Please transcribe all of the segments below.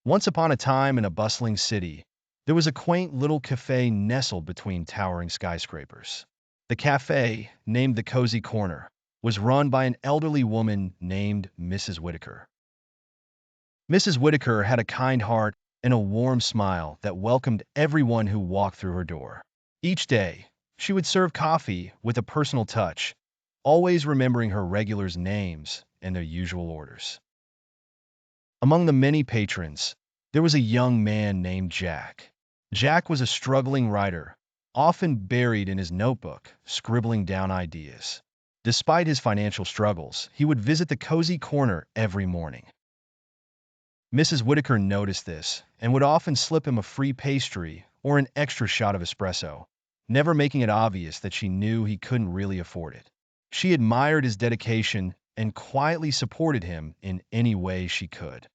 Once upon a time in a bustling city, there was a quaint little cafe nestled between towering skyscrapers. The cafe, named the Cozy Corner, was run by an elderly woman named Mrs. Whitaker. Mrs. Whitaker had a kind heart and a warm smile that welcomed everyone who walked through her door. Each day, she would serve coffee with a personal touch, always remembering her regulars' names and their usual orders. Among the many patrons, there was a young man named Jack. Jack was a struggling writer, often buried in his notebook, scribbling down ideas. Despite his financial struggles, he would visit the cozy corner every morning. Mrs. Whitaker noticed this and would often slip him a free pastry or an extra shot of espresso, never making it obvious that she knew he couldn't really afford it. She admired his dedication and quietly supported him in any way she could.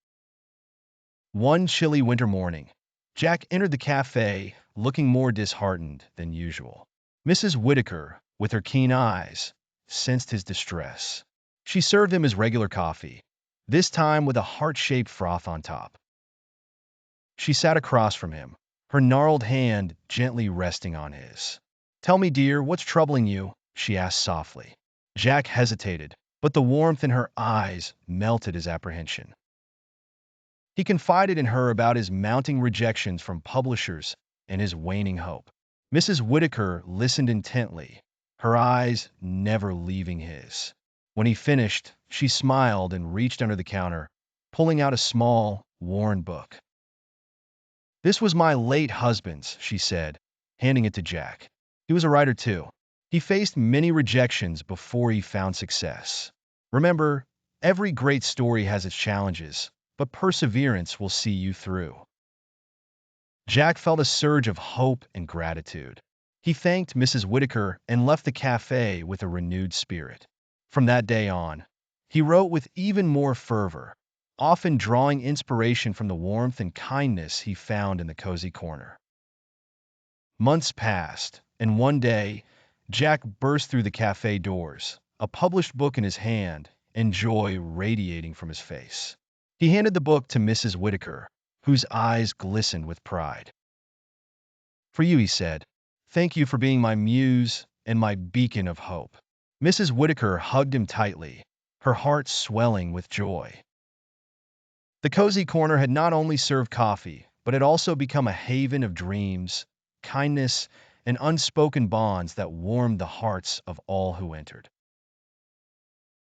One chilly winter morning, Jack entered the cafe looking more disheartened than usual. Mrs. Whitaker, with her keen eyes, sensed his distress. She served him his regular coffee, this time with a heart-shaped froth on top. She sat across from him, her gnarled hand gently resting on his. "Tell me, dear, what's troubling you?" she asked softly. Jack hesitated, but the warmth in her eyes melted his apprehension. He confided in her about his mounting rejections from publishers and his waning hope. Mrs. Whitaker listened intently, her eyes never leaving his. When he finished, she smiled and reached under the counter, pulling out a small, worn book. "This was my late husband's," she said, handing it to Jack. "He was a writer too. He faced many rejections before he found success. Remember, every great story has its challenges, but perseverance will see you through." Jack felt a surge of hope and gratitude. He thanked Mrs. Whitaker and left the cafe with a renewed spirit. From that day on, he wrote with even more fervor, often drawing inspiration from the warmth and kindness he found in the cozy corner. Months passed, and one day, Jack burst through the cafe doors, a published book in his hand and joy radiating from his face. He handed the book to Mrs. Whitaker, whose eyes glistened with pride. "For you," he said. "Thank you for being my muse and my beacon of hope." Mrs. Whitaker hugged him tightly, her heart swelling with joy. The cozy corner had not only served coffee, but had also become a haven of dreams, kindness, and unspoken bonds that warmed the hearts of all who entered.